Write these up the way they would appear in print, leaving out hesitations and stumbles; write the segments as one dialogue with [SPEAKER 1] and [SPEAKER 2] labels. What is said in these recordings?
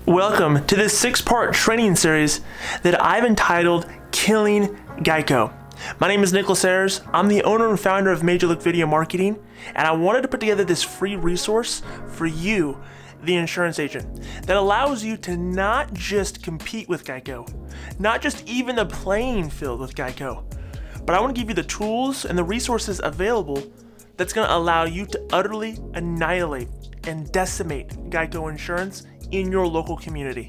[SPEAKER 1] Welcome to this 6-part training series that I've entitled Killing GEICO. My name is Nicholas Ayers. I'm the owner and founder of Major League Video Marketing, and I wanted to put together this free resource for you, the insurance agent, that allows you to not just compete with GEICO, not just even the playing field with GEICO, but I want to give you the tools and the resources available that's going to allow you to utterly annihilate and decimate GEICO Insurance in your local community.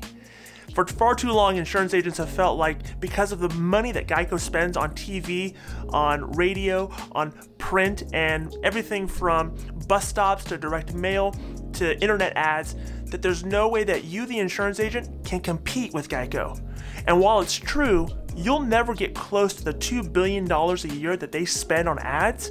[SPEAKER 1] For far too long, insurance agents have felt like because of the money that GEICO spends on TV, on radio, on print, and everything from bus stops to direct mail to internet ads, that there's no way that you, the insurance agent, can compete with GEICO. And while it's true, you'll never get close to the $2 billion a year that they spend on ads,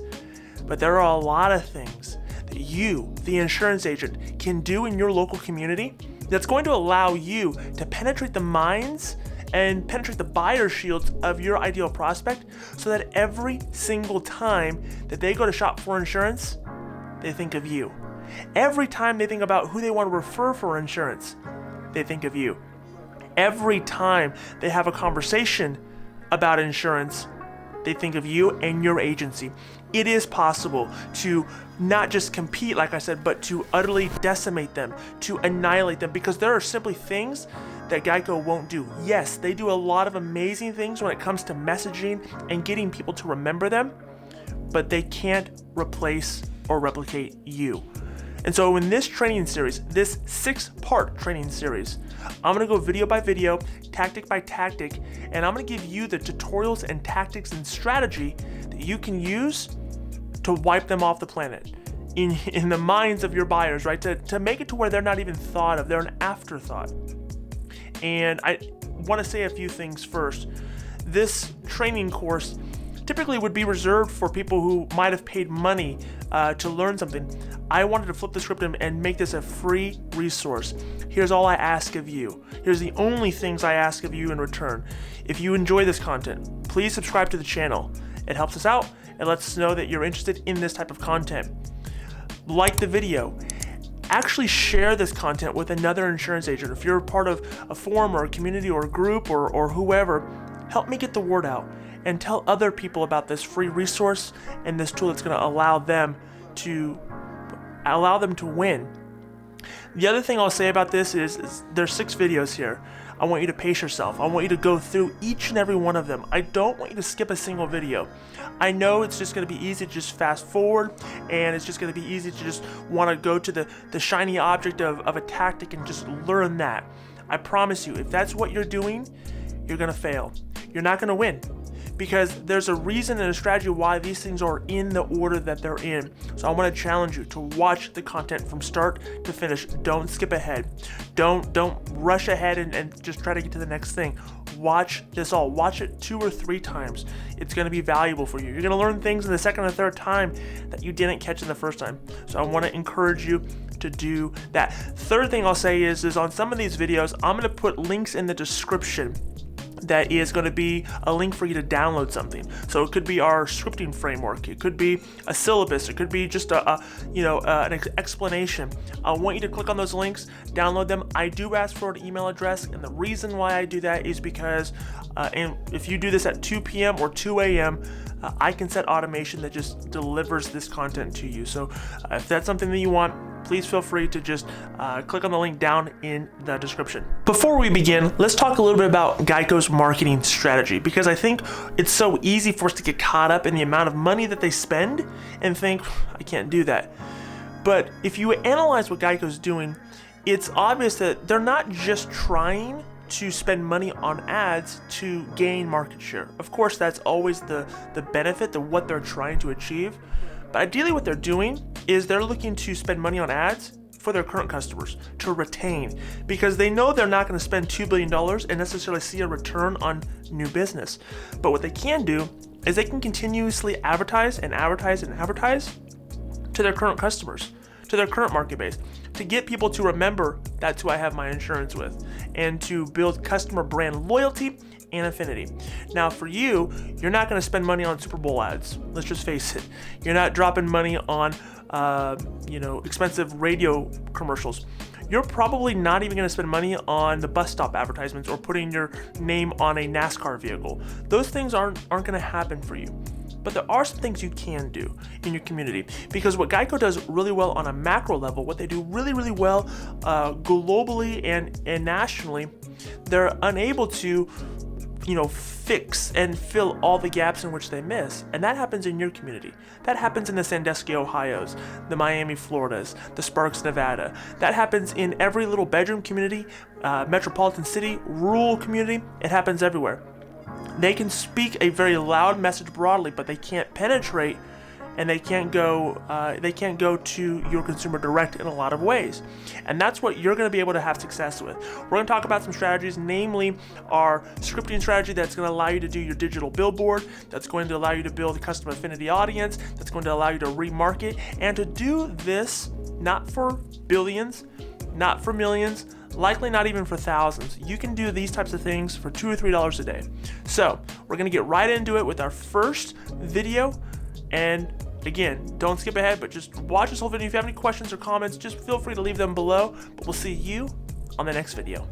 [SPEAKER 1] but there are a lot of things that you, the insurance agent, can do in your local community that's going to allow you to penetrate the minds and penetrate the buyer shields of your ideal prospect so that every single time that they go to shop for insurance, they think of you. Every time they think about who they want to refer for insurance, they think of you. Every time they have a conversation about insurance, they think of you and your agency. It is possible to not just compete, like I said, but to utterly decimate them, to annihilate them, because there are simply things that GEICO won't do. Yes, they do a lot of amazing things when it comes to messaging and getting people to remember them, but they can't replace or replicate you. And so in this training series, this 6-part training series, I'm gonna go video by video, tactic by tactic, and I'm gonna give you the tutorials and tactics and strategy that you can use to wipe them off the planet in the minds of your buyers, right? To make it to where they're not even thought of, they're an afterthought. And I wanna say a few things first. This training course typically would be reserved for people who might have paid money to learn something. I wanted to flip the script and make this a free resource. Here's all I ask of you. Here's the only things I ask of you in return. If you enjoy this content, please subscribe to the channel. It helps us out and lets us know that you're interested in this type of content. Like the video. Actually share this content with another insurance agent. If you're a part of a forum or a community or a group or whoever, help me get the word out and tell other people about this free resource and this tool that's going to allow them to win. The other thing I'll say about this is there's 6 videos here. I want you to pace yourself. I want you to go through each and every one of them. I don't want you to skip a single video. I know it's just going to be easy to just fast forward, and it's just going to be easy to just want to go to the shiny object of a tactic and just learn that. I promise you, if that's what you're doing, you're going to fail. You're not going to win, because there's a reason and a strategy why these things are in the order that they're in. So I want to challenge you to watch the content from start to finish. Don't skip ahead. Don't rush ahead and just try to get to the next thing. Watch this all. Watch it 2 or 3 times. It's going to be valuable for you. You're going to learn things in the second or third time that you didn't catch in the first time. So I want to encourage you to do that. Third thing I'll say is on some of these videos, I'm going to put links in the description that is going to be a link for you to download something. So it could be our scripting framework, it could be a syllabus, it could be just an explanation. I want you to click on those links, download them. I do ask for an email address, and the reason why I do that is because and if you do this at 2 p.m. or 2 a.m., I can set automation that just delivers this content to you. So if that's something that you want, please feel free to just click on the link down in the description. Before we begin, let's talk a little bit about GEICO's marketing strategy, because I think it's so easy for us to get caught up in the amount of money that they spend and think, I can't do that. But if you analyze what GEICO's doing, it's obvious that they're not just trying to spend money on ads to gain market share. Of course, that's always the benefit of what they're trying to achieve. But ideally what they're doing is they're looking to spend money on ads for their current customers to retain, because they know they're not going to spend $2 billion and necessarily see a return on new business. But what they can do is they can continuously advertise and advertise and advertise to their current customers, to their current market base, to get people to remember that's who I have my insurance with, and to build customer brand loyalty and affinity. Now for you, you're not going to spend money on Super Bowl ads. Let's just face it. You're not dropping money on expensive radio commercials. you're probably not even going to spend money on the bus stop advertisements or putting your name on a NASCAR vehicle. Those things aren't going to happen for you. But there are some things you can do in your community, because what GEICO does really well on a macro level, what they do really well globally and nationally, they're unable to fix and fill all the gaps in which they miss. And that happens in your community. That happens in the Sandusky, Ohio's, the Miami, Florida's, the Sparks, Nevada. That happens in every little bedroom community, metropolitan city, rural community. It happens everywhere. They can speak a very loud message broadly, but they can't penetrate, and they can't go to your consumer direct in a lot of ways. And that's what you're going to be able to have success with. We're going to talk about some strategies, namely our scripting strategy that's going to allow you to do your digital billboard, that's going to allow you to build a custom affinity audience, that's going to allow you to remarket, and to do this not for billions, not for millions, likely not even for thousands. You can do these types of things for $2 or $3 a day. So we're going to get right into it with our first video. And again, don't skip ahead, but just watch this whole video. If you have any questions or comments, just feel free to leave them below. But we'll see you on the next video.